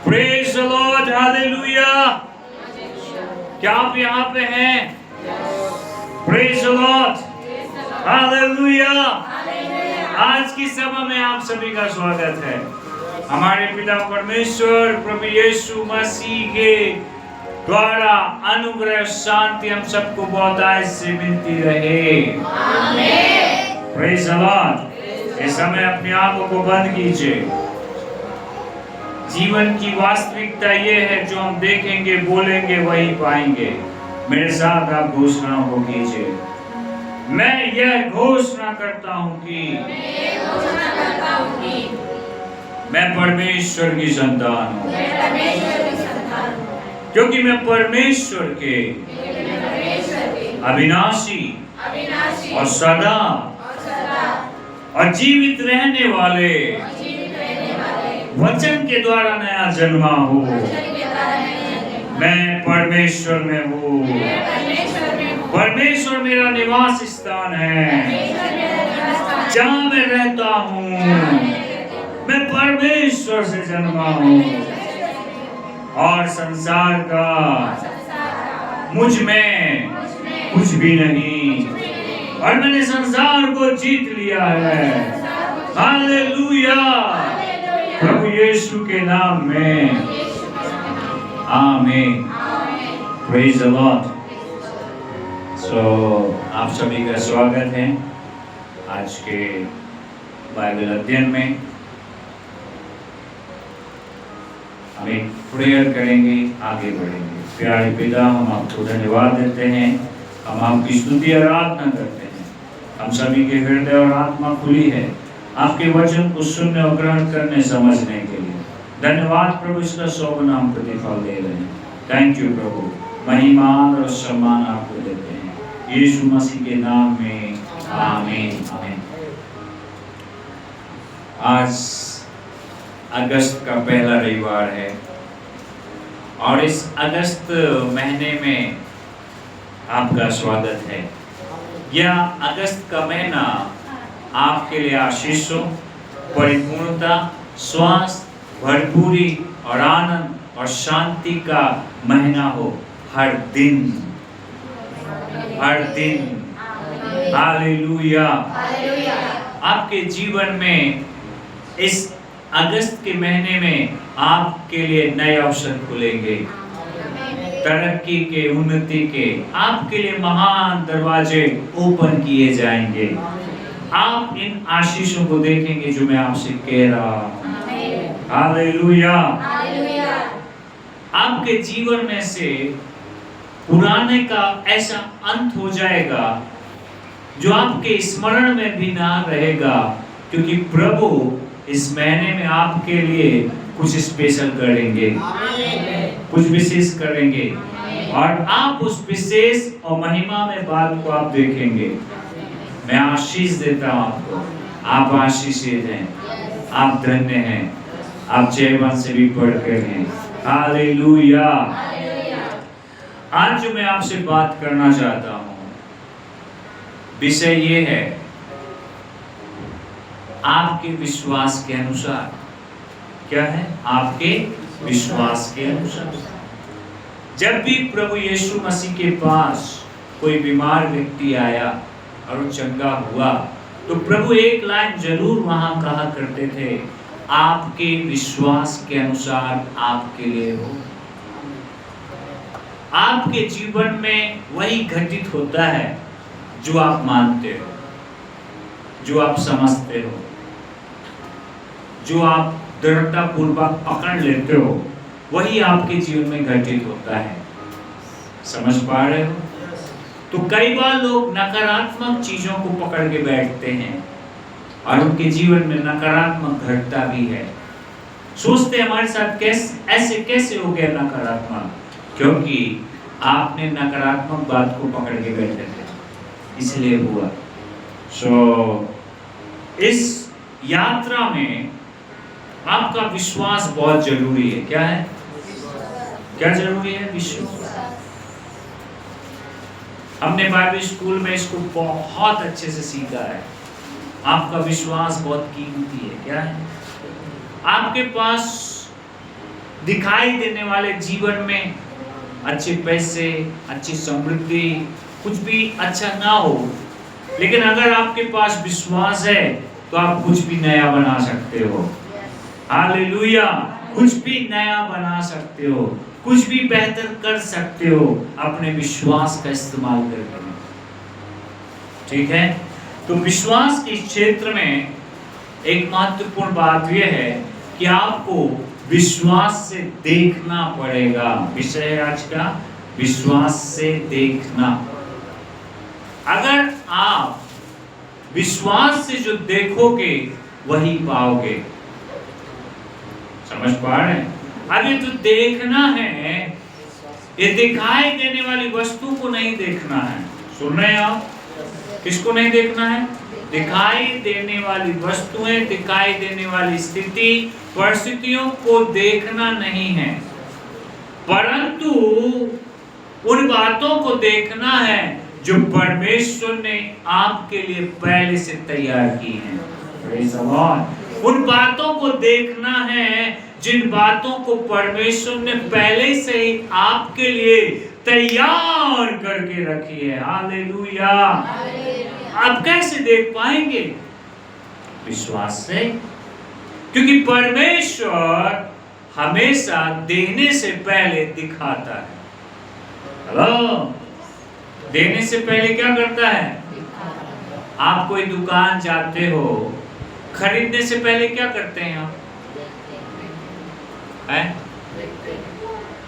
Praise the Lord, hallelujah. क्या आप यहाँ पे हैं? Praise the Lord, hallelujah. आज की सभा में आप सभी का स्वागत है। हमारे पिता परमेश्वर प्रभु यीशु मसीह के द्वारा अनुग्रह शांति हम सबको बहुतायत से मिलती रहे। आमीन। Praise the Lord. इस समय अपनी आंखों को बंद कीजिए। जीवन की वास्तविकता ये है, जो हम देखेंगे बोलेंगे वही पाएंगे। मेरे साथ आप घोषणा को कीजिए। मैं यह घोषणा करता हूँ कि मैं परमेश्वर की संतान हूँ, क्योंकि मैं परमेश्वर के अविनाशी और सदा और जीवित रहने वाले वचन के द्वारा नया जन्मा हूँ। मैं परमेश्वर में हूँ। परमेश्वर मेरा निवास स्थान है, जहाँ मैं रहता हूँ। मैं परमेश्वर से जन्मा हूँ और संसार का मुझ में कुछ भी नहीं, और मैंने संसार को जीत लिया है। हालेलुया, प्रभु यीशु के नाम में, आमीन। Praise the Lord. सो आप सभी का स्वागत है आज के बाइबल अध्ययन में। हम एक प्रेयर करेंगे, आगे बढ़ेंगे। प्यारे पिता, हम आपको धन्यवाद देते हैं, हम आपकी स्तुति और आराधना करते हैं। हम सभी के हृदय और आत्मा खुली है आपके वचन को सुनने और ग्रहण करने समझने के लिए। धन्यवाद प्रभु, इसका 100 गुना हम प्रतिफल दे रहे हैं। थैंक यू प्रभु, महिमा और सम्मान आपको देते हैं यीशु मसीह के नाम में, आमीन आमीन। आज अगस्त का पहला रविवार है और इस अगस्त महीने में आपका स्वागत है। यह अगस्त का महीना आपके लिए आशीषों, परिपूर्णता, स्वास्थ्य, भरपूरी और आनंद और शांति का महीना हो। हर दिन हालेलुया। आपके जीवन में इस अगस्त के महीने में आपके लिए नए अवसर खुलेंगे, तरक्की के, उन्नति के। आपके लिए महान दरवाजे ओपन किए जाएंगे। आप इन आशीषों को देखेंगे जो मैं आपसे कह रहा हूँ। हालेलुया। आपके जीवन में से पुराने का ऐसा अंत हो जाएगा जो आपके स्मरण में भी ना रहेगा, क्योंकि प्रभु इस महीने में आपके लिए कुछ स्पेशल करेंगे, कुछ विशेष करेंगे, और आप उस विशेष और महिमा में बात को आप देखेंगे। मैं आशीष देता हूँ आपको। आप आशीषित हैं, आप धन्य हैं, आप जयवंत से भी बढ़कर हैं। हालेलुया। आज जो मैं आपसे बात करना चाहता हूँ, विषय ये है, आपके विश्वास के अनुसार। क्या है? आपके विश्वास के अनुसार। जब भी प्रभु यीशु मसीह के पास कोई बीमार व्यक्ति आया और वो चंगा हुआ, तो प्रभु एक लाइन जरूर वहां कहा करते थे, आपके विश्वास के अनुसार आपके लिए हो। आपके जीवन में वही घटित होता है जो आप मानते हो, जो आप समझते हो, जो आप दृढ़ता पूर्वक पकड़ लेते हो, वही आपके जीवन में घटित होता है। समझ पा रहे हो? तो कई बार लोग नकारात्मक चीजों को पकड़ के बैठते हैं और उनके जीवन में नकारात्मक घटता भी है। सोचते हमारे साथ ऐसे कैसे हो गया नकारात्मक? क्योंकि आपने नकारात्मक बात को पकड़ के बैठे थे, इसलिए हुआ। इस यात्रा में आपका विश्वास बहुत जरूरी है। क्या है? क्या जरूरी है? विश्वास। हमने बाइबल स्कूल में इसको बहुत अच्छे से सीखा है। आपका विश्वास बहुत कीमती है। क्या है? आपके पास दिखाई देने वाले जीवन में अच्छे पैसे, अच्छी समृद्धि, कुछ भी अच्छा ना हो, लेकिन अगर आपके पास विश्वास है तो आप कुछ भी नया बना सकते हो। हालेलुया, कुछ भी नया बना सकते हो, कुछ भी बेहतर कर सकते हो अपने विश्वास का इस्तेमाल करके। ठीक है, तो विश्वास के क्षेत्र में एक महत्वपूर्ण बात यह है कि आपको विश्वास से देखना पड़ेगा। विषय है आज का, विश्वास से देखना। अगर आप विश्वास से जो देखोगे वही पाओगे। समझ पा रहे हैं? अभी तो देखना है, ये दिखाई देने वाली वस्तु को नहीं देखना है। सुन रहे हैं आप? किसको नहीं देखना है? दिखाई देने वाली वस्तुएं, दिखाई देने वाली स्थिति, परिस्थितियों को देखना नहीं है, परंतु उन बातों को देखना है जो परमेश्वर ने आपके लिए पहले से तैयार की हैं। Praise the Lord. उन बातों को देखना है जिन बातों को परमेश्वर ने पहले से ही आपके लिए तैयार करके रखी है। हालेलुया। आप कैसे देख पाएंगे? विश्वास से, क्योंकि परमेश्वर हमेशा देने से पहले दिखाता है। हेलो, देने से पहले क्या करता है? आप कोई दुकान जाते हो, खरीदने से पहले क्या करते हैं आप?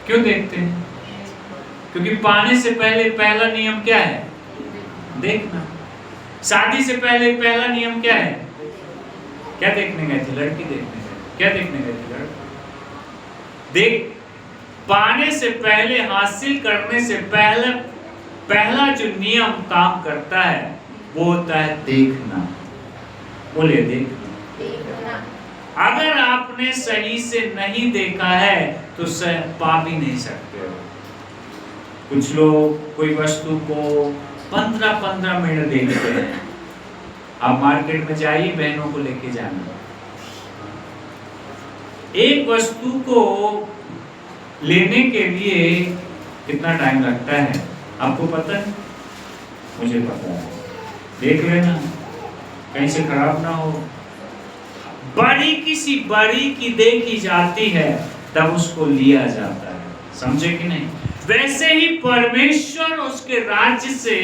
क्यों देखते हैं? क्योंकि पाने से पहले पहला नियम क्या है? देखना। शादी से पहले पहला नियम क्या है? क्या देखने गए थे? लड़की देखने गए। क्या देखने गए थे? लड़की देख। पाने से पहले, हासिल करने से पहला जो नियम काम करता है वो होता है देखना। बोले देखना। अगर आपने सही से नहीं देखा है तो पा भी नहीं सकते हो। कुछ लोग कोई वस्तु को 15-15 मिनट देखते हैं। आप मार्केट में जाइए, बहनों को लेके जाना, एक वस्तु को लेने के लिए कितना टाइम लगता है आपको पता है? मुझे पता है। देख लेना कहीं से खराब ना हो। बारीकी सी बारीकी देखी जाती है, तब उसको लिया जाता है। समझे कि नहीं? वैसे ही परमेश्वर उसके राज्य से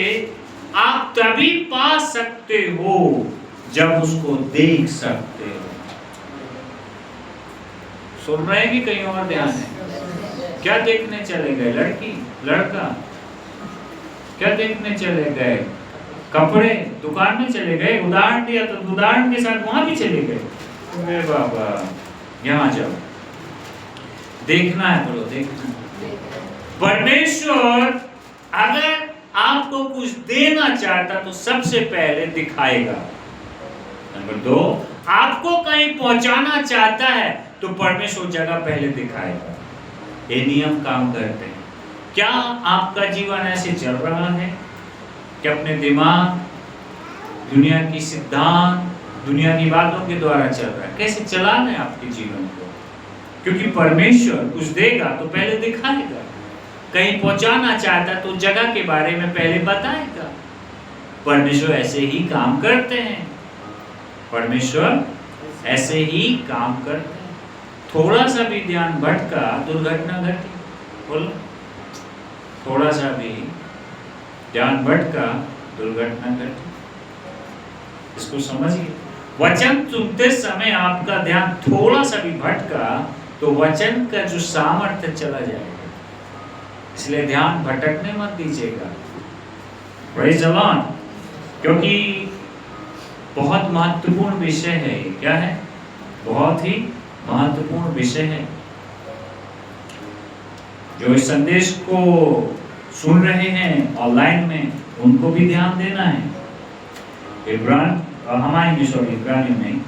आप तभी पा सकते हो जब उसको देख सकते हो। सुन रहे हैं कि कहीं और ध्यान है? क्या देखने चले गए? लड़की, लड़का? क्या देखने चले गए? कपड़े दुकान में चले गए? उदाहरण दिया तो उदाहरण के साथ वहां भी चले गए। अरे बाबा, यहाँ जाओ, देखना है। बोलो देखना। परमेश्वर अगर आपको कुछ देना चाहता तो सबसे पहले दिखाएगा। नंबर 2, आपको कहीं पहुंचाना चाहता है तो परमेश्वर जगह पहले दिखाएगा। ये नियम काम करते हैं। क्या आपका जीवन ऐसे चल रहा है कि अपने दिमाग, दुनिया की सिद्धांत, दुनिया की बातों के द्वारा चल रहा है? कैसे चलाना है आपके जीवन को? क्योंकि परमेश्वर कुछ देगा तो पहले दिखाएगा। कहीं पहुंचाना चाहता तो जगह के बारे में पहले बताएगा। परमेश्वर ऐसे ही काम करते हैं। परमेश्वर ऐसे ही काम करते हैं। थोड़ा सा भी ध्यान भटका, दुर्घटना घटी। बोलो, थोड़ा सा भी ध्यान भटका, दुर्घटना घटी। इसको समझिए। वचन सुनते समय आपका ध्यान थोड़ा सा भी भटका तो वचन का जो सामर्थ्य चला जाएगा। इसलिए ध्यान भटकने मत दीजिएगा। Praise the Lord. क्योंकि बहुत महत्वपूर्ण विषय है। क्या है? बहुत ही महत्वपूर्ण विषय है। जो इस संदेश को सुन रहे हैं ऑनलाइन में, उनको भी ध्यान देना है। इब्रानी में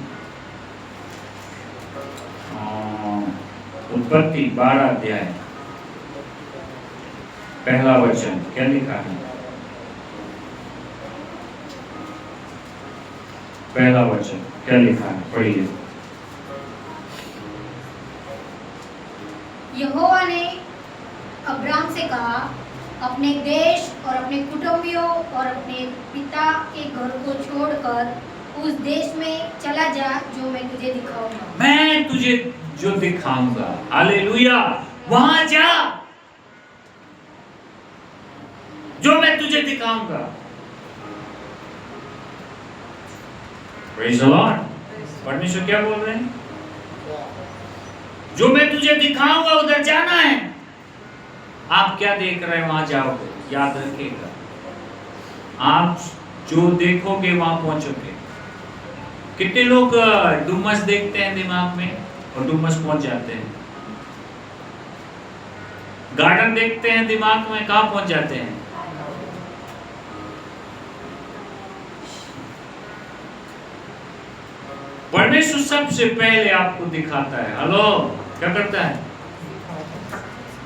उत्पत्ति 12 अध्याय पहला वचन क्या लिखा है? पहला वचन क्या लिखा है? पढ़िए। यहोवा ने अब्राम से कहा, अपने देश और अपने कुटुंबियों और अपने पिता के घर को छोड़कर उस देश में चला जा जो मैं तुझे दिखाऊंगा। मैं तुझे जो दिखाऊंगा, हालेलुया, वहां जा जो मैं तुझे दिखाऊंगा। Praise the Lord. परमेश्वर क्या बोल रहे हैं? जो मैं तुझे दिखाऊंगा उधर जाना है। आप क्या देख रहे हैं वहां जाओगे, याद रखिएगा, आप जो देखोगे वहां पहुंचोगे। कितने लोग डुमस देखते हैं दिमाग में और डुमस पहुंच जाते हैं। गार्डन देखते हैं दिमाग में, कहां पहुंच जाते हैं? परमेश्वर सबसे पहले आपको दिखाता है। हेलो, क्या करता है?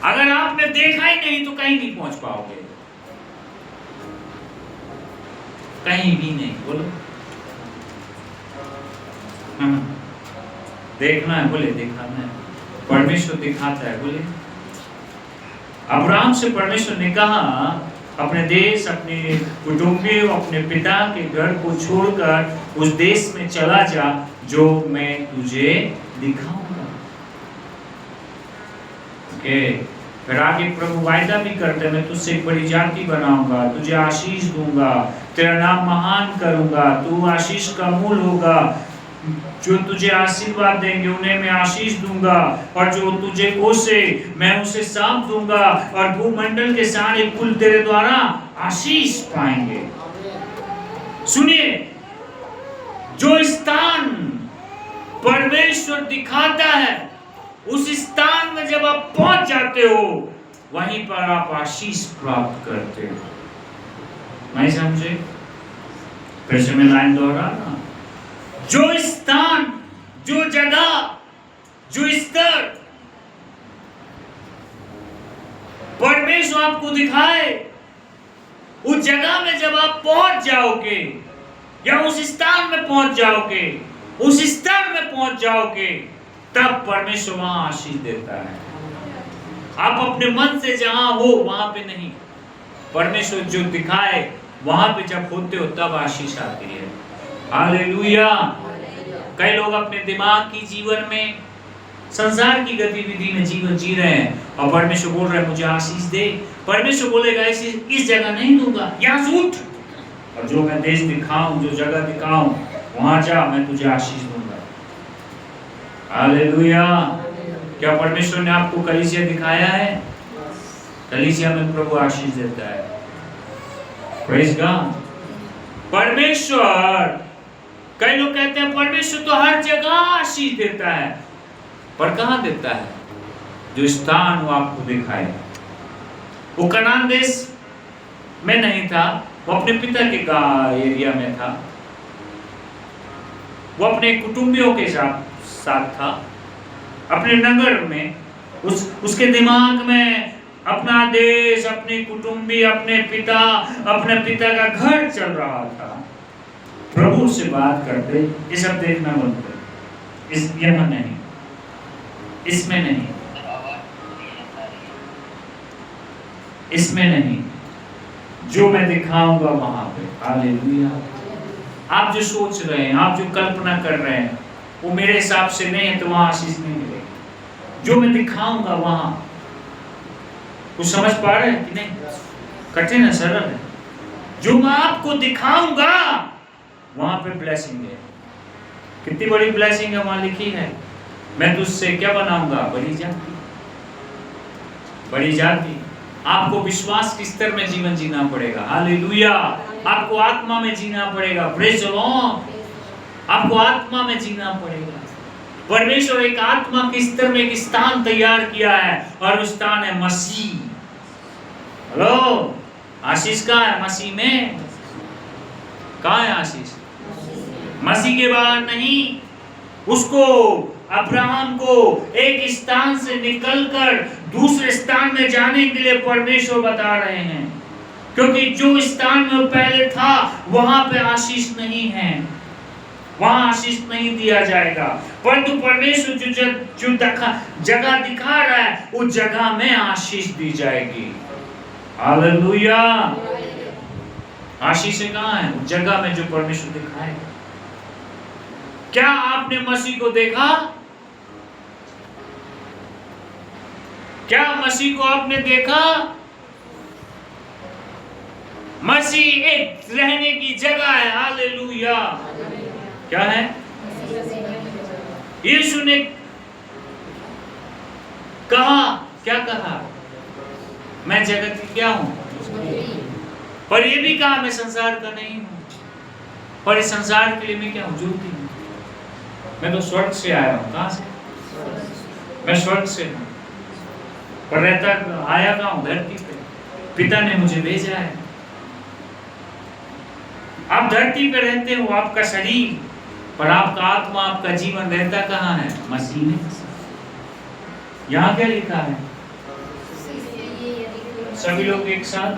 अगर आपने देखा ही नहीं तो कहीं नहीं पहुंच पाओगे, कहीं भी नहीं। बोलो देखना है, बोले दिखाना है। परमेश्वर दिखाता है, बोले। अब्राहम से परमेश्वर ने कहा, अपने देश, अपने कुटुंबियों, अपने पिता के घर को छोड़कर उस देश में चला जा जो मैं तुझे दिखाऊंगा। ओके, फिर आगे प्रभु वायदा भी करते हैं, मैं तुझसे एक बड़ी जाति बनाऊंगा, तुझे आशीष दूंगा, तेरा नाम महान करूंगा, तू आशीष का मूल होगा, जो तुझे आशीर्वाद देंगे उन्हें मैं आशीष दूंगा, और जो तुझे कोसे मैं उसे सांप दूंगा, और भूमंडल के सारे कुल तेरे द्वारा आशीष पाएंगे। सुनिए, जो स्थान परमेश्वर दिखाता है उस स्थान में जब आप पहुंच जाते हो वहीं पर आप आशीष प्राप्त करते हो। नहीं समझे? फिर से मैं लाइन दोहराना, जो स्थान, जो जगह, जो स्तर परमेश्वर आपको दिखाए, उस जगह में जब आप पहुंच जाओगे या उस स्थान में पहुंच जाओगे, उस स्तर में पहुंच जाओगे, तब परमेश्वर वहां आशीष देता है। आप अपने मन से जहां हो वहां पे नहीं, परमेश्वर जो दिखाए वहां पे जब होते हो तब आशीष आती है। हालेलुया। कई लोग अपने दिमाग की जीवन में, संसार की गतिविधि में जीवन जी रहे हैं और परमेश्वर बोल रहे हैं मुझे आशीष दे। परमेश्वर बोलेगा इस जगह नहीं दूंगा, यहाँ से उठ और जो मैं देश दिखाऊं, जो जगह दिखाऊं वहां जा, मैं तुझे आशीष दूंगा। हालेलुया। क्या परमेश्वर ने आपको कलीसिया दिखाया है? कलीसिया में प्रभु आशीष देता है। Praise God. परमेश्वर, कई लोग कहते हैं परमेश्वर तो हर जगह आशीष देता है, पर कहां देता है? जो स्थान वो आपको दिखाए। वो कनान देश में नहीं था, वो अपने पिता के एरिया में था, वो अपने कुटुंबियों के साथ था, अपने नगर में, उसके दिमाग में अपना देश, अपनी कुटुंबी, अपने पिता का घर चल रहा था। प्रभु से बात करते, ये सब देखना बनता है, इस यहाँ नहीं, इसमें नहीं, इसमें नहीं, जो मैं दिखाऊंगा वहां पे। हालेलुया। आप जो सोच रहे हैं, आप जो कल्पना कर रहे हैं, वो मेरे हिसाब से नहीं है तो वहां आशीष नहीं मिलेगी। जो मैं दिखाऊंगा वहां, कुछ समझ पा रहे हैं कि नहीं? कठिन है, सरल है। जो मैं आपको दिखाऊंगा वहां पे ब्लेसिंग है। कितनी बड़ी ब्लेसिंग है वहां लिखी है, मैं तुझसे क्या बनाऊंगा? बड़ी जाति। बड़ी जाति। आपको विश्वास के स्तर में जीवन जीना पड़ेगा। हालेलुया। आपको आत्मा में जीना पड़ेगा। Praise the Lord. आपको आत्मा में जीना पड़ेगा। परमेश्वर एक आत्मा के स्तर में एक स्थान तैयार किया है और वो स्थान है मसीह। हेलो, आशीष कहाँ है? मसीह में। कहाँ है आशीष? मसीह के बाहर नहीं। उसको, अब्राहम को एक स्थान से निकलकर दूसरे स्थान में जाने के लिए परमेश्वर बता रहे हैं, क्योंकि जो स्थान में पहले था वहां पे आशीष नहीं है। वहां आशीष नहीं दिया जाएगा, परंतु परमेश्वर जो जगह दिखा रहा है उस जगह में आशीष दी जाएगी। हालेलुया। आशीष कहाँ है? जगह में जो परमेश्वर दिखाएगा। क्या आपने मसीह को देखा? क्या मसीह को आपने देखा? मसीह एक रहने की जगह है। हालेलुया। क्या है? यीशु ने कहा, क्या कहा? मैं जगत की क्या हूं? पर ये भी कहा मैं संसार का नहीं हूं, पर इस संसार के लिए मैं क्या हूं? ज्योति हूं। मैं तो स्वर्ग से आया हूं। कहां से? मैं स्वर्ग से हूं, पर रहता आया कहां हूं? धरती पे। पिता ने मुझे भेजा है। आप धरती पे रहते हो, आपका शरीर, पर आपका आत्मा, आपका जीवन रहता कहाँ है? मसीह में। यहाँ क्या लिखा है? सभी लोग एक साथ,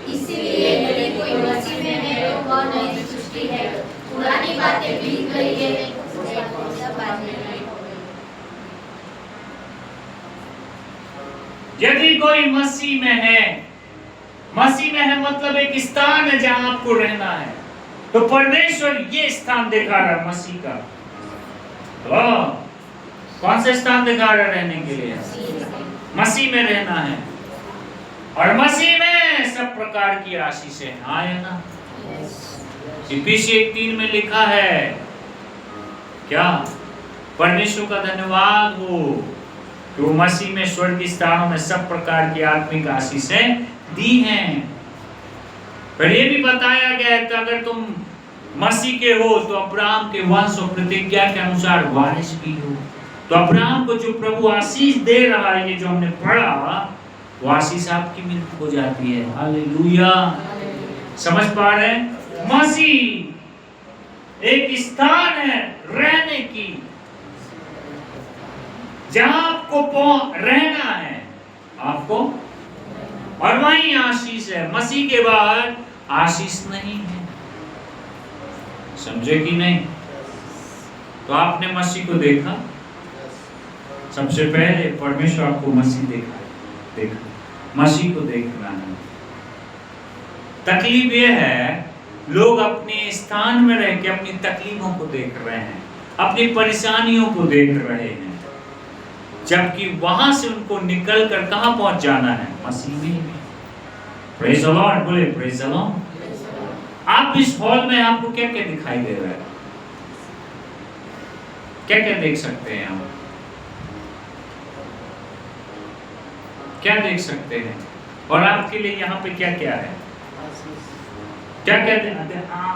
इसीलिए यदि कोई मसीह में है तो वह नई सृष्टि है, पुरानी बातें बीत गई है, सब बातें नई हो गई। यदि कोई मसीह में है, मसीह में है मतलब एक स्थान है जहां आपको रहना है। तो परमेश्वर ये स्थान दिखा रहा है मसीह का। तो कौन सा स्थान दिखा रहा है रहने के लिए? मसीह में रहना है, और मसीह में सब प्रकार की आशीषें हैं। हाँ है ना? इफिसियों 1:3 में लिखा है क्या? परमेश्वर का धन्यवाद हो कि वो मसीह में स्वर्गीय स्थानों में सब प्रकार की आत्मिक आशीषें दी हैं। पर ये भी बताया गया है कि अगर तुम मसीह के हो तो अब्राहम के वंश और प्रतिज्ञा के अनुसार वारिस भी हो। तो अब्राहम को जो प्रभु आशीष दे रहा है, ये जो हमने पढ़ा, वो आशीष आपकी मिलती हो जाती है। हालेलुया। समझ पा रहे हैं? मसीह एक स्थान है रहने की, जहां आपको रहना है आपको, और वहीं आशीष है। मसीह के बाद आशीष नहीं है। समझे कि नहीं? तो आपने मसीह को देखा। सबसे पहले परमेश्वर आपको मसीह देखा, मसीह को देखना है। तकलीफ यह है, लोग अपने स्थान में रह के अपनी तकलीफों को देख रहे हैं, अपनी परेशानियों को देख रहे हैं, जबकि वहां से उनको निकल कर कहां पहुंच जाना है? मसीह में। Praise the Lord. बोले प्रेज़ द लॉर्ड। आप इस हॉल में आपको क्या क्या दिखाई दे रहा है? क्या क्या देख सकते हैं आप? क्या देख सकते हैं? और आपके लिए यहाँ पे क्या क्या है? क्या क्या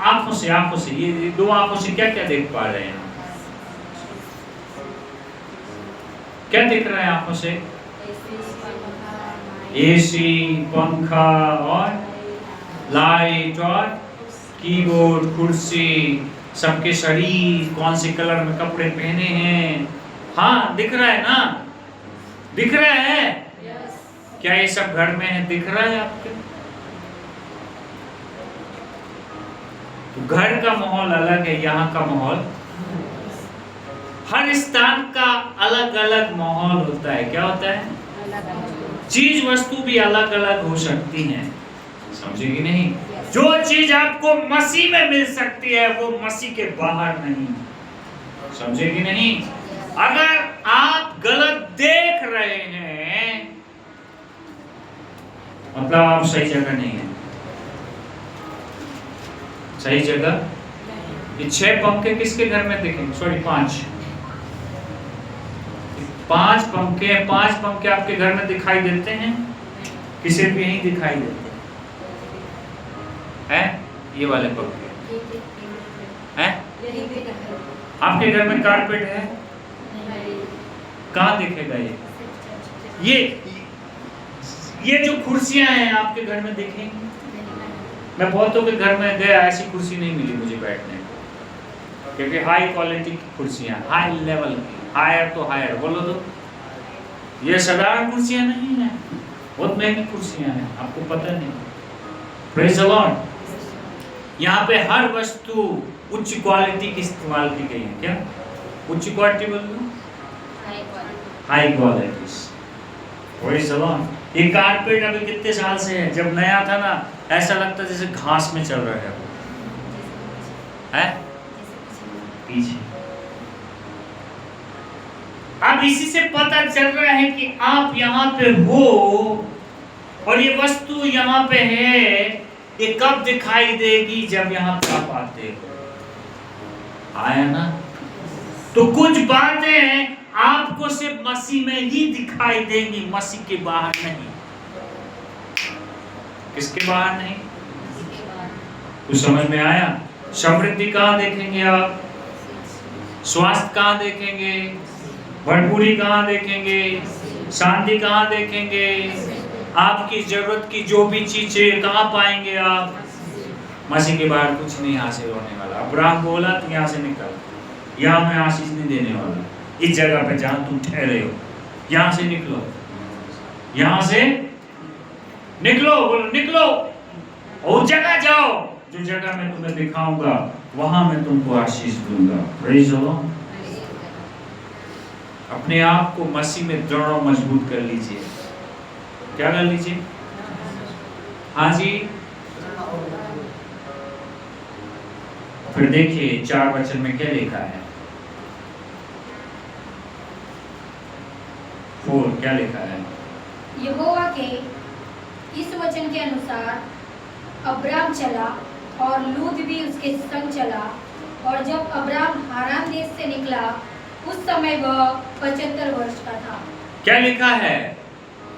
आंखों से ये दो आंखों से क्या क्या देख पा रहे हैं? क्या दिख रहा है आंखों से? एसी, पंखा और लाइट और कीबोर्ड, कुर्सी, सबके शरीर, कौन से कलर में कपड़े पहने हैं। हाँ, दिख रहा है ना? दिख रहा है? क्या ये सब घर में है? दिख रहा है आपके? तो घर का माहौल अलग है, यहाँ का माहौल। हर स्थान का अलग अलग माहौल होता है। क्या होता है? चीज वस्तु भी अलग अलग हो सकती हैं। समझे कि नहीं? जो चीज आपको मसीह में मिल सकती है वो मसीह के बाहर नहीं। समझे कि नहीं? अगर आप गलत देख रहे हैं मतलब आप सही जगह नहीं है। सही जगह। ये 6 पंखे किसके घर में दिखेंगे? सॉरी 5 पंखे, 5 पंखे आपके घर में दिखाई देते हैं? किसी भी यहीं दिखाई देते हैं? ये वाले पंखे हैं? आपके घर में कारपेट है? कहाँ दिखेगा ये जो कुर्सियां हैं आपके घर में दिखेंगी? मैं बहुतों के घर में गया, ऐसी कुर्सी नहीं मिली मुझे बैठने को, क्योंकि हाई क्वालिटी की कुर्सियां, हाई लेवल की, हायर तो हायर बोलो तो, ये साधारण कुर्सियां नहीं है, बहुत महंगी कुर्सियां हैं, आपको पता नहीं। Praise the Lord. यहाँ पे हर वस्तु उच्च क्वालिटी की इस्तेमाल की गई है। क्या उच्च क्वालिटी बोल रहे हो? High quality. Praise the Lord. ये कारपेट अभी कितने साल से है? जब नया था ना, ऐसा लगता जैसे घास में चल रहा है पीछे। अब इसी से पता चल रहा है कि आप यहाँ पे हो और ये वस्तु यहाँ पे है, ये कब दिखाई देगी? जब यहाँ पे आप आते हो। आया ना? तो कुछ बातें आपको सिर्फ मसीह में ही दिखाई देंगी, मसीह के बाहर नहीं। किसके बाहर नहीं? कुछ समझ में आया? समृद्धि कहाँ देखेंगे आप? स्वास्थ्य कहाँ देखेंगे? भरपूरी कहाँ देखेंगे? शांति कहाँ देखेंगे? आपकी जरूरत की जो भी चीजें कहाँ पाएंगे आप? मसीह के बाहर कुछ नहीं हासिल होने वाला। अब्राहम बोला तो यहाँ से निकल, यहाँ मैं आशीष नहीं देने वाला। इस जगह पे जहाँ तुम ठहरे हो, यहाँ से निकलो, यहाँ से निकलो, बोलो निकलो और जगह जाओ, जो जगह मैं तुम्हें दिखाऊंगा वहां मैं तुमको आशीष दूंगा। Praise the Lord. अपने आप को मसीह में दृढ़ और मजबूत कर लीजिए। क्या कर लीजिए? हाँ जी। फिर देखिए 4 वचन में क्या लिखा है। 4 क्या लिखा है? यहोवा के इस वचन के अनुसार अब्राम चला और लूत भी उसके संग चला, और जब अब्राम हारान देश से निकला उस समय वह 75 वर्ष का था। क्या लिखा है?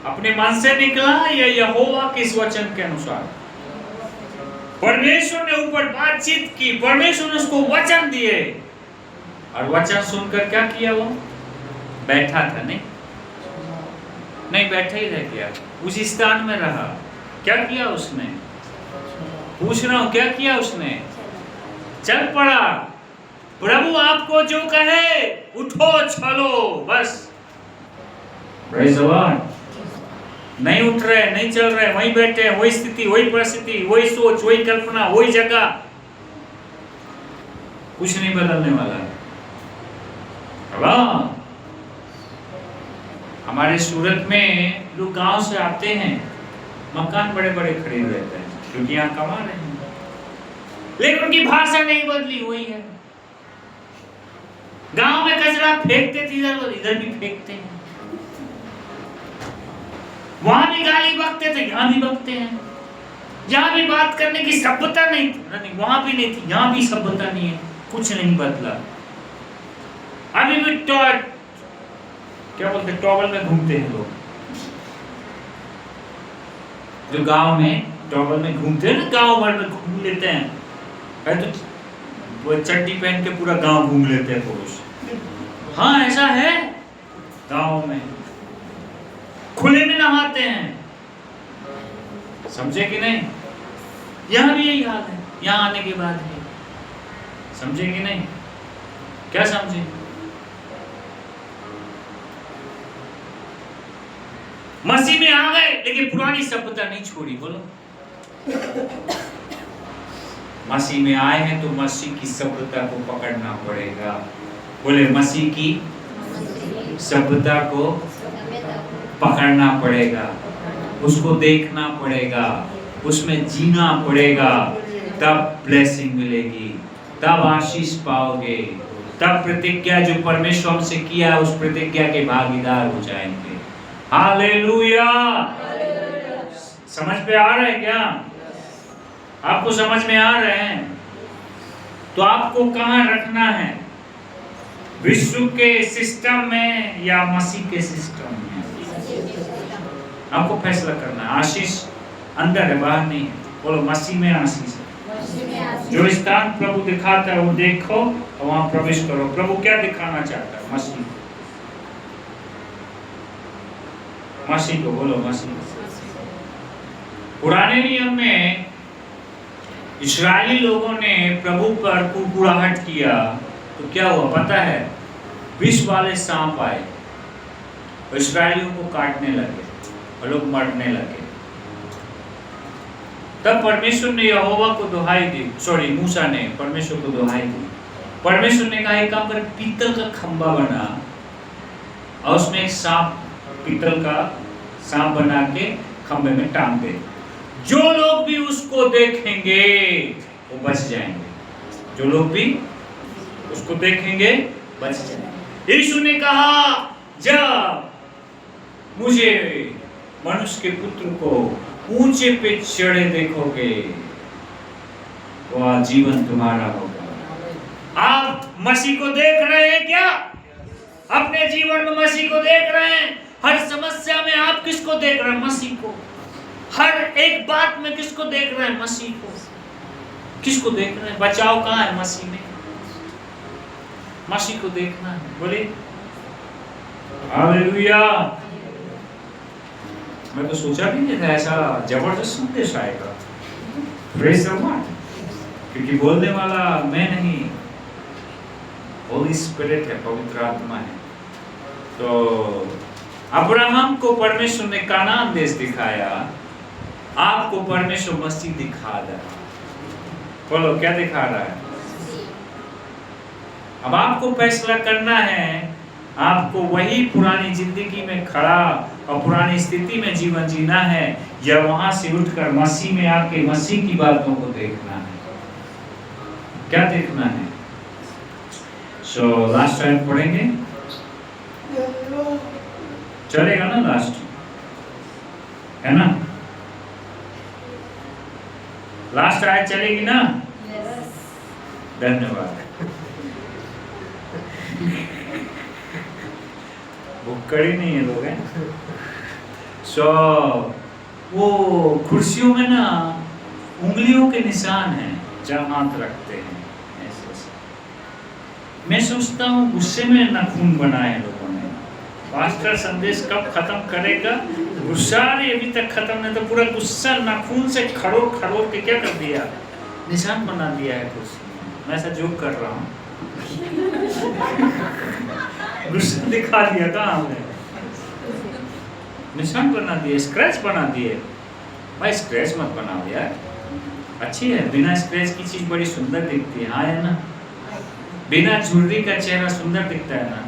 अपने मन से निकला या यहोवा के इस वचन के अनुसार? परमेश्वर ने ऊपर बातचीत की, परमेश्वर ने उसको वचन दिए, और वचन सुनकर क्या किया? वो बैठा था? नहीं बैठा ही रह गया, उस स्थान में रहा। क्या किया उसने? पूछ रहा हूं, क्या किया उसने? चल पड़ा। प्रभु आपको जो कहे उठो चलो, बस। Praise the Lord. नहीं उठ रहे, नहीं चल रहे, वहीं बैठे हैं, वही स्थिति, वही परिस्थिति, वही सोच, वही कल्पना, वही जगह, कुछ नहीं बदलने वाला। हमारे सूरत में लोग गांव से आते हैं, मकान बड़े बड़े खरीद लेते हैं क्योंकि यहाँ कमा रहे हैं, लेकिन उनकी भाषा नहीं बदली, वही है। गांव में कचरा फेंकते थे, इधर भी फेंकते हैं। वहां भी गाली बकते थे, यहाँ भी बकते हैं। यहाँ भी बात करने की सभ्यता नहीं थी, वहां भी नहीं थी, यहाँ भी सभ्यता नहीं है, कुछ नहीं बदला। अभी भी क्या बोलते, टॉवल में घूमते हैं लोग। जो गांव में टॉवल में घूमते हैं ना, गांव भर में घूम लेते हैं, तो वो चड्डी पहन के पूरा गांव घूम लेते हैं पुरुष। हाँ ऐसा है, गांव में खुले में नहाते हैं। समझे कि नहीं? यहाँ भी यही हाल है, यहाँ आने के बाद है। समझे कि नहीं? क्या समझे? मसीह में आ गए लेकिन पुरानी सभ्यता नहीं छोड़ी। बोलो, मसीह में आए हैं तो मसीह की सभ्यता को पकड़ना पड़ेगा। बोले, मसीह की सभ्यता को पकड़ना पड़ेगा, उसको देखना पड़ेगा, उसमें जीना पड़ेगा, तब ब्लेसिंग मिलेगी, तब आशीष पाओगे, तब प्रतिज्ञा जो परमेश्वर हमसे किया है उस प्रतिज्ञा के भागीदार हो जाएंगे। हालेलुया। समझ पे आ रहा है क्या? आपको समझ में आ रहे हैं? तो आपको कहाँ रखना है, विश्व के सिस्टम में या मसीह के सिस्टम में? आपको फैसला करना है। आशीष अंदर है, बाहर नहीं है। बोलो, मसीह में आशीष है। जो स्थान प्रभु दिखाता है वो देखो और वहां प्रवेश करो। प्रभु क्या दिखाना चाहता है? मसीह, मसीह को। बोलो, मसीह। पुराने नियम में इस्राएली लोगों ने प्रभु पर कुकुराहट किया तो क्या हुआ पता है? विष वाले सांप आए और इस्राएलियों को काटने लगे और लोग मरने लगे। तब परमेश्वर ने यहोवा को दुहाई दी, सॉरी मूसा ने परमेश्वर को दुहाई दी। परमेश्वर ने कहा एक काम कर, पीतल का खंबा बना और उसमें एक सांप, पीतल का सांप बना के खंबे में टांग दे, जो लोग भी उसको देखेंगे वो बच जाएंगे, जो लोग भी उसको देखेंगे बच जाएंगे। यीशु ने कहा जब मुझे मनुष्य के पुत्र को ऊंचे पे चढ़े देखोगे वह जीवन तुम्हारा होगा। आप मसीह को देख रहे हैं क्या? अपने जीवन में मसीह को देख रहे हैं? हर समस्या में आप किसको देख रहे हैं? मसीह को। हर एक बात में किसको देख रहे हैं? मसीह को। किसको देख रहे हैं? बचाव कहाँ है? मसीह में। मसीह को देखना है। बोलिए हालेलुया। मैं तो सोचा भी नहीं था ऐसा जबरदस्त संदेश आएगा। Praise the Lord. क्योंकि बोलने वाला मैं नहीं, होली स्पिरिट है, पवित्र आत्मा है। तो अब्राहम को परमेश्वर ने कानान देश दिखाया, आपको परमेश्वर मसीह दिखा रहा है। बोलो क्या दिखा रहा है? अब आपको फैसला करना है, आपको वही पुरानी जिंदगी में खड़ा और पुरानी स्थिति में जीवन जीना है, या वहां से उठकर मसीह में आके मसीह की बातों को देखना है। क्या देखना है? सो लास्ट टाइम पढ़ेंगे, चलेगा ना? लास्ट है ना? लास्ट आयत चलेगी ना? धन्यवाद। भुक्कड़ नहीं है लोग हैं। सो वो कुर्सियों में ना उंगलियों के निशान हैं जहाँ हाथ रखते हैं ऐसे ऐसे। मैं सोचता हूँ गुस्से में नाखून बनाए हैं लोगों ने। पास्टर संदेश कब खत्म करेगा? गुस्सा नहीं अभी तक खत्म नहीं, तो पूरा गुस्सा नाखून से खरोड़ खरोड़ के क्या कर दिया? निशान बना दिया है कुर्सी में। मैं ऐसा जोक कर रहा हूँ। गुस्सा दिखा दिया था हमने, निशान बना दिए, स्क्रैच बना दिए। भाई स्क्रैच मत बनाओ यार, अच्छी है। बिना स्क्रैच की चीज बड़ी सुंदर दिखती है। हाँ है ना? बिना झुर्री का चेहरा सुंदर दिखता है ना?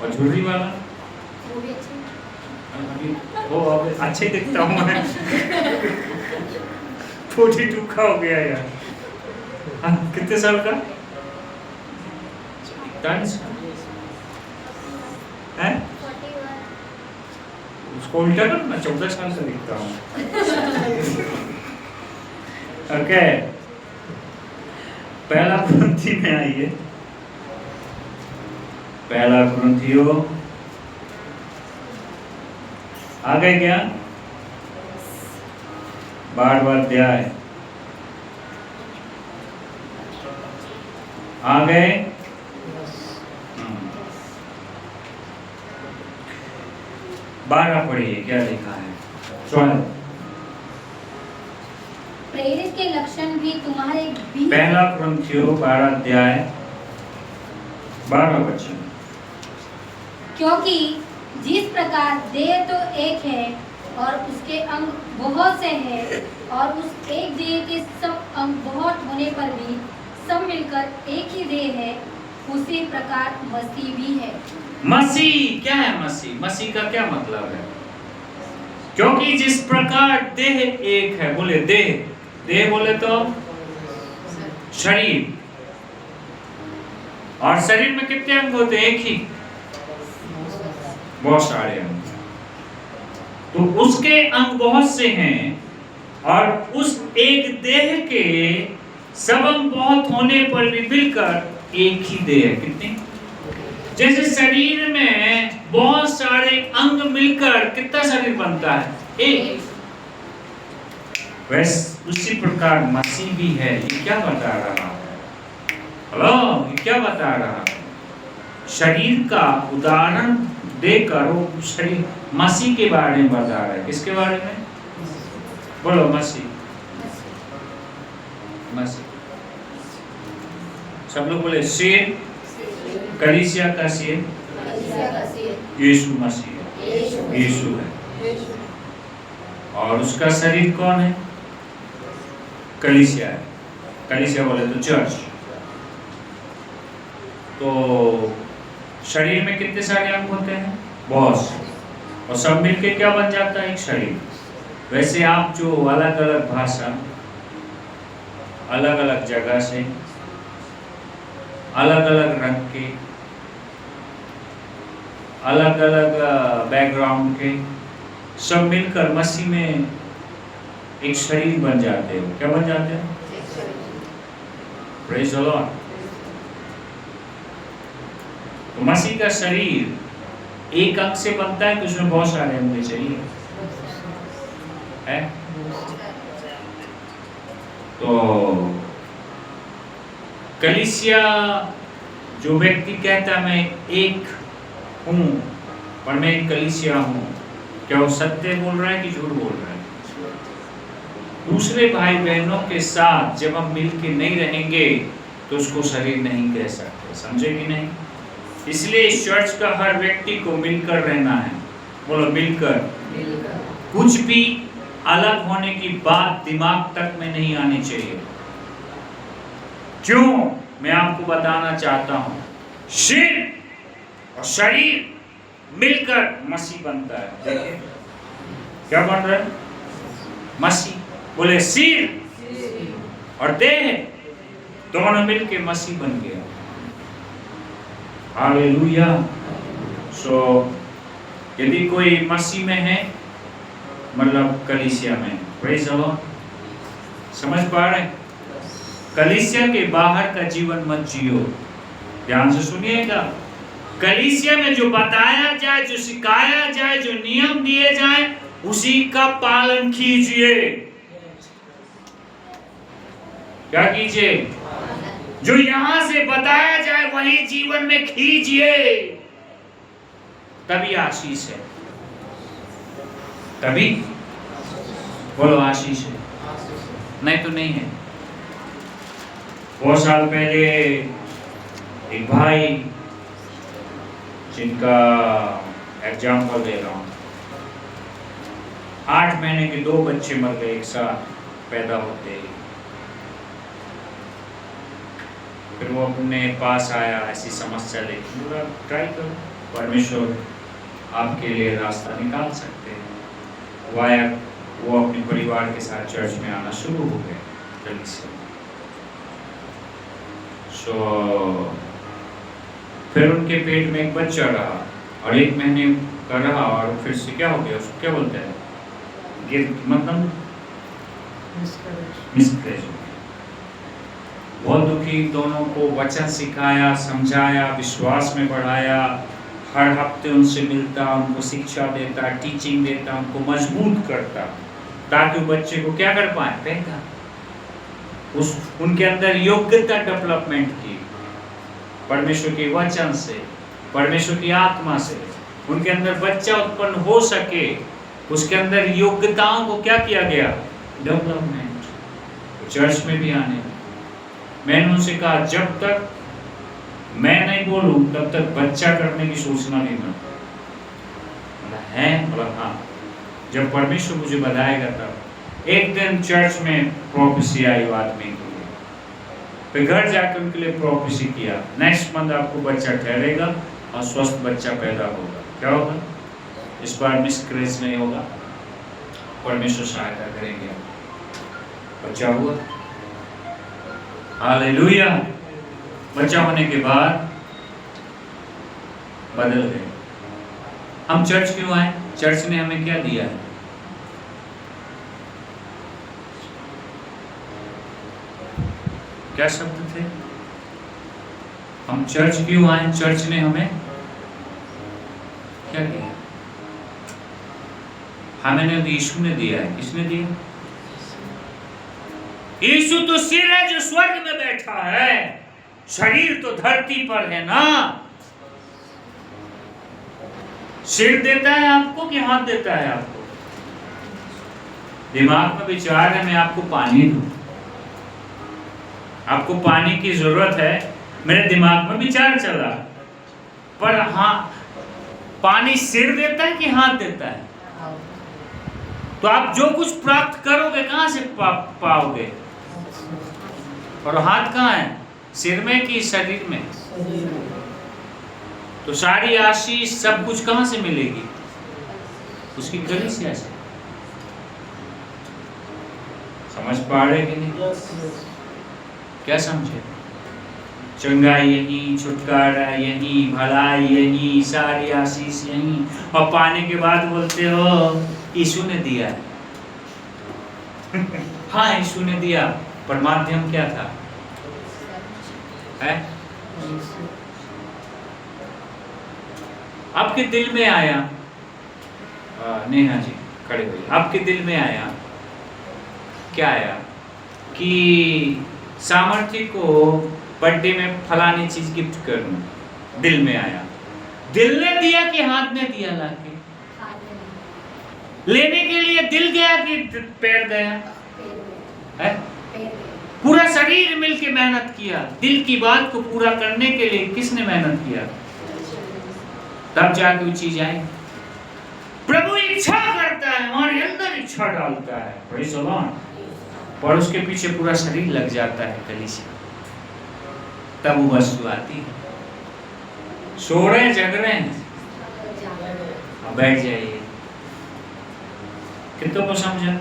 और झुर्री वाला वो भी अच्छा वो अब अच्छे दिखता हूँ मैं। 42 का हो गया यार। हाँ, कितने साल का? 41 है? उसको उल्टा कर, मैं 14 साल से दिखता हूँ। ओके, पहला कुरिन्थी में आइए। पहला कुरिन्थियों आ गए क्या? 12वां अध्याय आ गए? 12 पढ़िए क्या लिखा है? प्रेरित के लक्षण भी तुम्हारे बीच। पहला कुरिन्थियों 12 अध्याय 12 वचन। क्योंकि जिस प्रकार देह तो एक है और उसके अंग बहुत से हैं, और उस एक देह के सब अंग बहुत होने पर भी सब मिलकर एक ही देह है, उसी प्रकार मसीह भी है। मसीह क्या है? मसीह, मसीह का क्या मतलब है? क्योंकि जिस प्रकार देह एक है, बोले देह, देह बोले तो शरीर, और शरीर में कितने अंग होते हैं? एक ही, बहुत सारे अंग। तो उसके अंग बहुत से हैं, और उस एक देह के सब अंग बहुत होने पर भी मिलकर एक ही देह है। कितने? जैसे शरीर में बहुत सारे अंग मिलकर कितना शरीर बनता है? एक। वैसे उसी प्रकार मसीह भी है। ये क्या बता रहा है? हेलो, ये क्या बता रहा है? शरीर का उदाहरण देकर वो शरीर मसीह के बारे में बता रहा है। किसके बारे में? बोलो मसीह। मसीह। सब लोग बोले शेर। कलीसिया का शेर यीशु मसीह है। यीशु है। और उसका शरीर कौन है? कलीसिया है। कलीसिया बोले तो चर्च। तो शरीर में कितने सारे अंग होते हैं? बहुत से। और सब मिलके क्या बन जाता है? एक शरीर। वैसे आप जो अलग अलग भाषा, अलग अलग जगह से, अलग अलग रंग के, अलग अलग बैकग्राउंड के, सब मिलकर मसीह में एक शरीर बन जाते हो। क्या बन जाते हैं? Praise the Lord. तो मसीह का शरीर एक अंग से बनता है कि उसमें बहुत सारे अंग चाहिए है। तो कलीसिया जो व्यक्ति कहता है मैं एक हूँ पर मैं एक कलीसिया हूँ, क्या वो सत्य बोल रहा है कि झूठ बोल रहा है? दूसरे भाई बहनों के साथ जब हम मिलके नहीं रहेंगे तो उसको शरीर नहीं कह सकते। समझे कि नहीं? इसलिए इस चर्च का हर व्यक्ति को मिलकर रहना है। बोलो मिलकर। कुछ भी अलग होने की बात दिमाग तक में नहीं आनी चाहिए। क्यों? मैं आपको बताना चाहता हूं, सिर और शरीर मिलकर मसीह बनता है। देखिए क्या बन रहा है? मसीह। बोले सिर और देह दोनों मिलके मसीह बन गया। हालेलुया। सो यदि कोई मसीह में है मतलब कलीसिया में, प्रेज़ द लॉर्ड। समझ पा रहे? कलीसिया के बाहर का जीवन मत जियो। ध्यान से सुनिएगा। कलीसिया में जो बताया जाए, जो सिखाया जाए, जो नियम दिए जाए, उसी का पालन कीजिए। क्या कीजिए? जो यहां से बताया जाए वही जीवन में कीजिए, तभी आशीष है। तभी बोलो आशीष है, नहीं तो नहीं है। बहुत साल पहले एक भाई, जिनका एग्जाम्पल दे रहा हूं, 8 महीने के 2 बच्चे मर गए एक साथ पैदा होते ही। फिर वो अपने पास आया ऐसी समस्या लेके, बोला ट्राई करो, परमेश्वर आपके लिए रास्ता निकाल सकते हैं। वो अपने परिवार के साथ चर्च में आना शुरू हो गए जल्दी से। फिर उनके पेट में एक बच्चा रहा और 1 महीने का रहा और फिर से क्या हो गया? उसको क्या बोलते हैं? मतलब मिसकैरेज। बहुत दुखी। दोनों को वचन सिखाया, समझाया, विश्वास में बढ़ाया, हर हफ्ते उनसे मिलता, उनको शिक्षा देता, टीचिंग देता, उनको मजबूत करता, ताकि वो बच्चे को क्या कर पाए? पैदा, उनके अंदर योग्यता डेवलपमेंट की, परमेश्वर के वचन से, परमेश्वर की आत्मा से उनके अंदर बच्चा उत्पन्न हो सके। उसके अंदर योग्यताओं को क्या किया गया? डेवलपमेंट। चर्च में भी आने, मैंने उनसे कहा जब तक मैं नहीं बोलूं तब तक बच्चा करने की सोचना नहीं था। है? बोला हाँ। जब परमेश्वर मुझे बताएगा तब। एक दिन चर्च में प्रोफेसी आई आदमी के लिए, फिर घर जाकर उनके लिए प्रोफेसी किया, नेक्स्ट मंथ आपको बच्चा ठहरेगा और स्वस्थ बच्चा पैदा होगा। क्या होगा? इस बार मिसकैरेज नहीं होगा, परमेश्वर सहायता करेंगे। बच्चा हुआ। हालेलुया। बच्चा होने के बाद बदल गए। हम चर्च क्यों आए? चर्च ने हमें क्या दिया है? क्या शब्द थे? हम चर्च क्यों आए? चर्च ने हमें क्या दिया? हमें नहीं, यीशु ने दिया है। किसने दिया? यीशु तो सिर है जो स्वर्ग में बैठा है, शरीर तो धरती पर है ना। सिर देता है आपको कि हाथ देता है आपको? दिमाग में विचार है मैं आपको पानी दूं, आपको पानी की जरूरत है, मेरे दिमाग में विचार चला, पर हाँ, पानी सिर देता है कि हाथ देता है? तो आप जो कुछ प्राप्त करोगे कहां से पाओगे? और हाथ कहाँ है? सिर में कि शरीर में? तो सारी आशीष सब कुछ कहां से मिलेगी? उसकी कलीसिया से। समझ पा रहे कि नहीं? क्या समझे? चंगाई यही, छुटकारा यही, भलाई यही, सारी आशीष यही, और पाने के बाद बोलते हो यीशु ने दिया। हाँ यीशु ने दिया, पर माध्यम क्या था? है? आपके दिल में आया, नेहा जी खड़े हुए, आपके दिल में आया, क्या आया कि सामर्थ्य को बर्थडे में फलानी चीज गिफ्ट करूं? दिल में आया। दिल ने दिया कि हाथ ने दिया लाके? लेने के लिए दिल गया कि पैर गया? है? पूरा शरीर मिलके मेहनत किया। दिल की बात को पूरा करने के लिए किसने मेहनत किया? तब जाके वो चीज आई। प्रभु इच्छा करता है, हमारे अंदर इच्छा डालता है, प्रेज़ द लॉर्ड, और उसके पीछे पूरा शरीर लग जाता है कलीसिया, तब वो वस्तु आती है। सो रहे जग रहे हैं, बैठ जाइए। कितनों को समझा?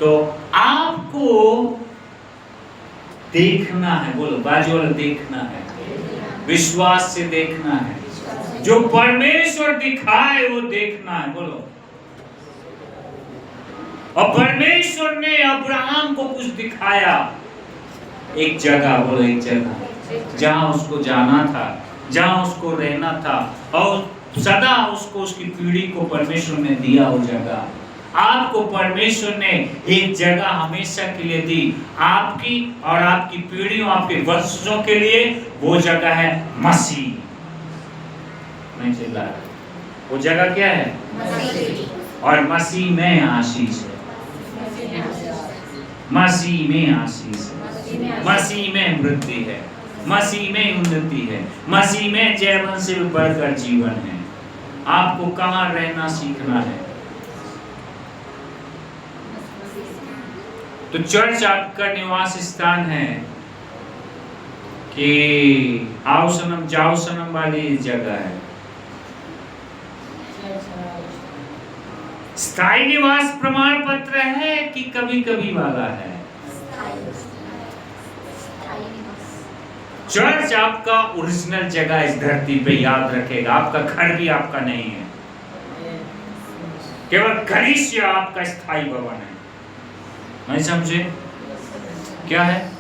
तो आपको देखना है, बोलो बाजू वाला, देखना है, विश्वास से देखना है। जो परमेश्वर दिखाए वो देखना है, बोलो। और परमेश्वर ने अब्राहम को कुछ दिखाया, एक जगह, बोलो एक जगह, जहां उसको जाना था, जहां उसको रहना था, और सदा उसको, उसकी पीढ़ी को परमेश्वर ने दिया वो जगह। आपको परमेश्वर ने एक जगह हमेशा के लिए दी, आपकी और आपकी पीढ़ियों, आपके वंशजों के लिए। वो जगह है मसीह। नहीं चिल्ला रहा, वो जगह क्या है? मसीह। और मसीह में आशीष है, मसीह में आशीष है, मसीह में वृद्धि है, मसीह में उन्नति है, मसीह में जीवन से बढ़कर जीवन है। आपको कहाँ रहना सीखना है? तो चर्च आपका निवास स्थान है कि आओ सनम जाओ सनम वाली जगह है। स्थायी निवास प्रमाण पत्र है कि कभी कभी वाला है? चर्च आपका ओरिजिनल जगह इस धरती पे, याद रखेगा। आपका घर भी आपका नहीं है, केवल कलीसिया आपका स्थायी भवन है। नहीं समझे? क्या है?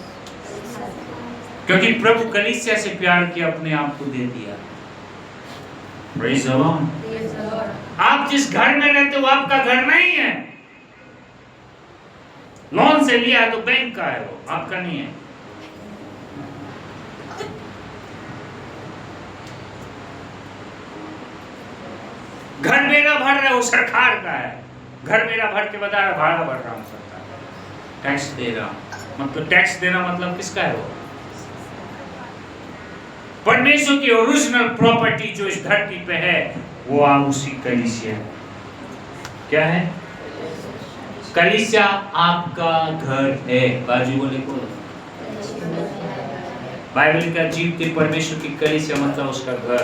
क्योंकि प्रभु कलीसिया से प्यार किया, अपने आप को दे दिया। Praise the Lord. आप जिस घर में रहते हो आपका घर नहीं है, लोन से लिया है तो बैंक का है, वो आपका नहीं है। घर मेरा भर रहा है, वो सरकार का है। घर मेरा भर के बता रहा, भाड़ा भर रहा हूं सरकार, टैक्स दे रहा हूं। मतलब टैक्स देना मतलब किसका है? वो परमेश्वर की ओरिजिनल प्रॉपर्टी जो इस धरती पे है, वो आप उसी कलीसिया है। क्या है? कलीसिया आपका घर है। बाजू बोले को बाइबल का जीवती परमेश्वर की कलीसिया मतलब उसका घर।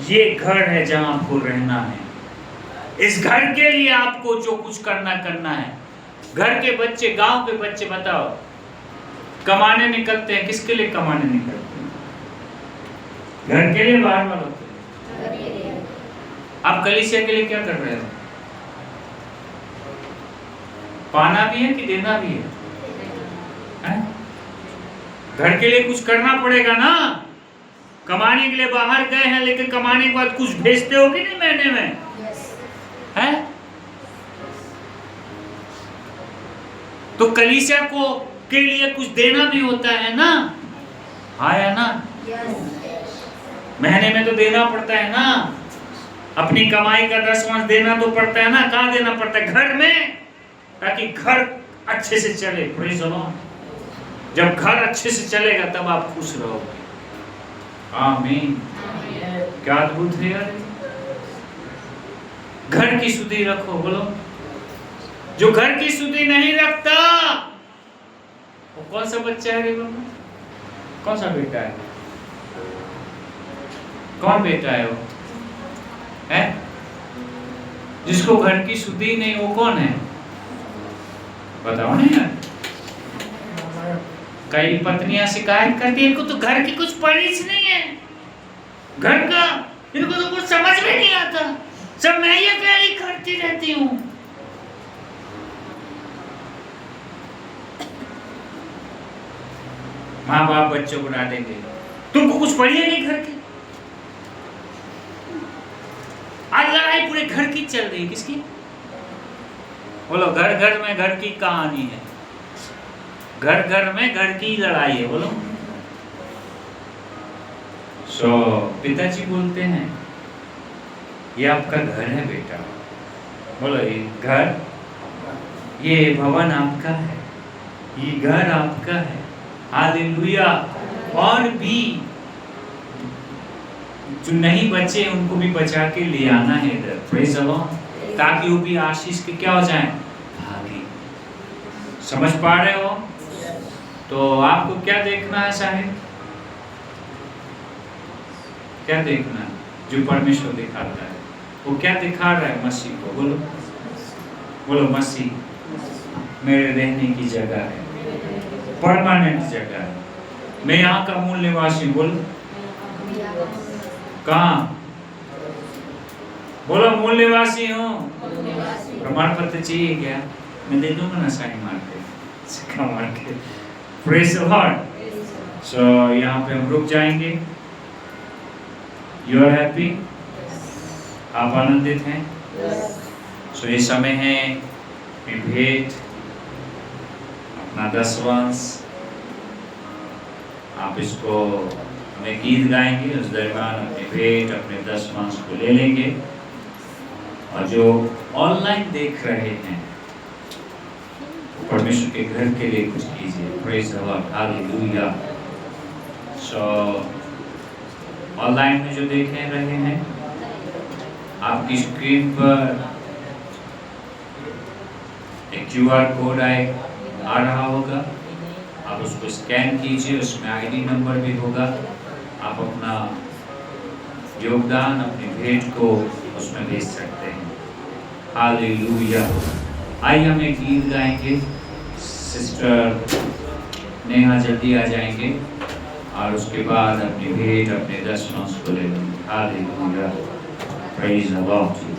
ये घर है जहां आपको रहना है। इस घर के लिए आपको जो कुछ करना है। घर के बच्चे, गांव के बच्चे बताओ, कमाने निकलते हैं, किसके लिए कमाने निकलते हैं? घर के लिए, बाहर वालों के लिए। आप कलीसिया के लिए क्या कर रहे हो? पाना भी है कि देना भी है? घर के लिए कुछ करना पड़ेगा ना। कमाने के लिए बाहर गए हैं, लेकिन कमाने के बाद कुछ भेजते हो कि नहीं महीने में? है? तो कलीसिया को के लिए कुछ देना भी होता है ना। हाँ या ना? महीने में तो देना पड़ता है ना। अपनी कमाई का 10वां देना तो पड़ता है ना। कहाँ देना पड़ता है? घर में, ताकि घर अच्छे से चले। Praise the Lord. जब घर अच्छे से चलेगा तब आप खुश रहोगे। आमीन। क्या अद्भुत है यार। घर की सुधि रखो। बोलो, जो घर की सुधि नहीं रखता वो कौन सा बच्चा है रे बाबा? कौन सा बेटा है? कौन बेटा है वो? है जिसको घर की सुधि नहीं, वो कौन है? बताओ ना यार। कई पत्नियां शिकायत करती है, इनको तो घर की कुछ परिच नहीं है, घर का इनको तो कुछ समझ में नहीं आता, सब मैं ये अकेली करती रहती हूँ। माँ बाप बच्चों को डांटेंगे, तुमको कुछ पड़ी है नहीं घर की। आज लड़ाई पूरे घर की चल रही, किसकी? बोलो, घर घर में घर की कहानी है, घर घर में घर की लड़ाई है। बोलो। पिताजी बोलते हैं, ये आपका घर है बेटा। बोलो, ये घर, ये भवन आपका है, ये घर आपका है। हालेलुया। और भी जो नहीं बचे उनको भी बचा के ले आना है इधर, प्रेज़ द लॉर्ड, ताकि वो भी आशीष के क्या हो जाएं? भागी। समझ पा रहे हो? तो आपको क्या देखना है साहिब? क्या देखना है? जो परमेश्वर दिखाता है, वो क्या दिखा रहा है? मसीह को। बोलो, बोलो, मसीह मेरे रहने की जगह है, परमानेंट जगह है, मैं यहाँ का मूल निवासी हूँ। बोलो, कहाँ? बोलो, मूल निवासी हूँ। प्रमाण पत्र चाहिए क्या? मैं दे दूंगा ना, साइन मार के, सिक्का मार के। Praise the Lord. सो यहाँ पे हम रुक जाएंगे। You are happy? आप आनंदित हैं? सो ये समय है भेंट, अपना दशवांश, आप इसको हमें गीत गाएंगे, उस दरमियान अपने भेंट, अपने दशवांश को ले लेंगे। और जो ऑनलाइन देख रहे हैं, परमेश्वर के घर के लिए कुछ कीजिए। Praise the Lord, hallelujah. So online में जो देख रहे हैं, आपकी स्क्रीन पर एक QR कोड आ रहा होगा, आप उसको स्कैन कीजिए, उसमें ID नंबर भी होगा। आप अपना योगदान, अपनी भेंट को उसमें भेज सकते हैं। हालेलुया। आइए हम एक गीत गाएंगे, सिस्टर नेहा जल्दी आ जाएंगे और उसके बाद अपनी भेंट, अपने दशवांश को ले लेंगे। Hallelujah, praise the Lord.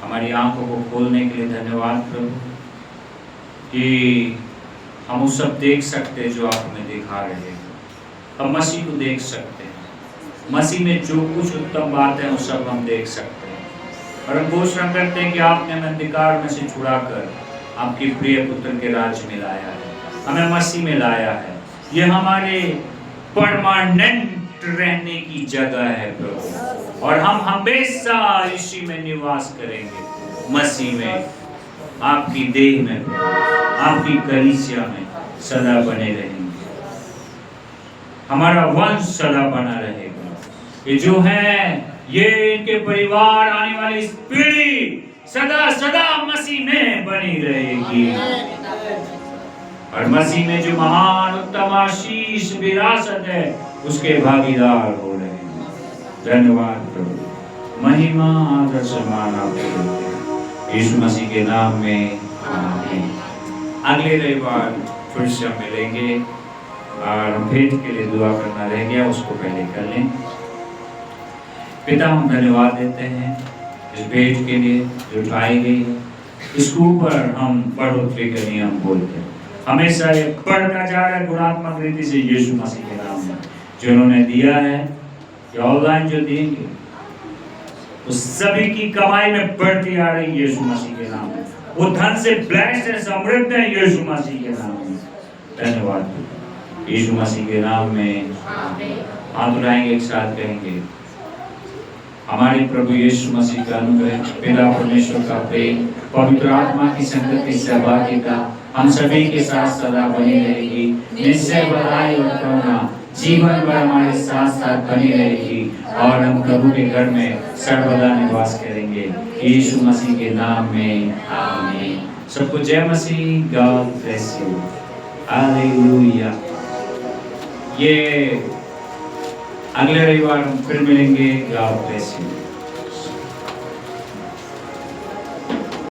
हमारी आंखों को खोलने के लिए धन्यवाद प्रभु कि हम वो सब देख सकते हैं जो आप हमें दिखा रहे हैं। हम मसीह को देख सकते हैं, मसीह में जो कुछ उत्तम बात है वो सब हम देख सकते हैं। और हम घोषणा करते हैं कि आपने हमें अंधकार में से छुड़ाकर आपके प्रिय पुत्र के राज्य में लाया है, हमें मसीह में लाया है। ये हमारे परमानेंट रहने की जगह है प्रभु, और हम हमेशा इसी में निवास करेंगे, मसीह में, आपकी देह में, आपकी कलीसिया में सदा बने रहेंगे। हमारा वंश सदा बना रहेगा। ये जो है, ये इनके परिवार, आने वाली इस पीढ़ी सदा सदा मसीह में बनी रहेगी, और मसीह में जो महान उत्तम आशीष विरासत है उसके भागीदार हो रहे हैं। धन्यवाद प्रभु, महिमा आदर सम्मान आपको देते हैं यीशु मसीह के नाम में, आमीन। अगले रविवार फिर से हम मिलेंगे और भेंट के लिए दुआ करना रह गया, उसको पहले कर लें। पिता, हम धन्यवाद देते हैं इस भेंट के लिए जो उठाई गई है। इसके ऊपर हम बढ़ोतरी का नियम बोलते हैं, हमेशा ये बढ़ता जा रहा है गुणात्मक रीति से यीशु मसीह के नाम में जो उन्होंने दिया है, कि ऑनलाइन जो देंगे उस सभी की कमाई में बढ़ती आ रही यीशु मसीह के नाम में। वो धन से ब्लेस्ड है, समृद्ध है यीशु मसीह के नाम में। धन्यवाद यीशु मसीह के नाम में, हाथ उठाएंगे, एक साथ कहेंगे, हमारे प्रभु यीशु मसीह का अनुग्रह, पिता परमेश्वर का प्रेम, पवित्र आत्मा की संगति, सहभागिता हम सभी के साथ सदा बनी रहेगी। निश्चय बधाई और करुणा जीवन भर हमारे साथ साथ बनी रहेगी, और हम प्रभु के घर में सर्वदा निवास करेंगे यीशु मसीह के नाम में, आमीन। सबको जय मसीह, गॉड ब्लेस यू, हालेलुया। ये अगले रविवार हम फिर मिलेंगे, गॉड ब्लेस यू।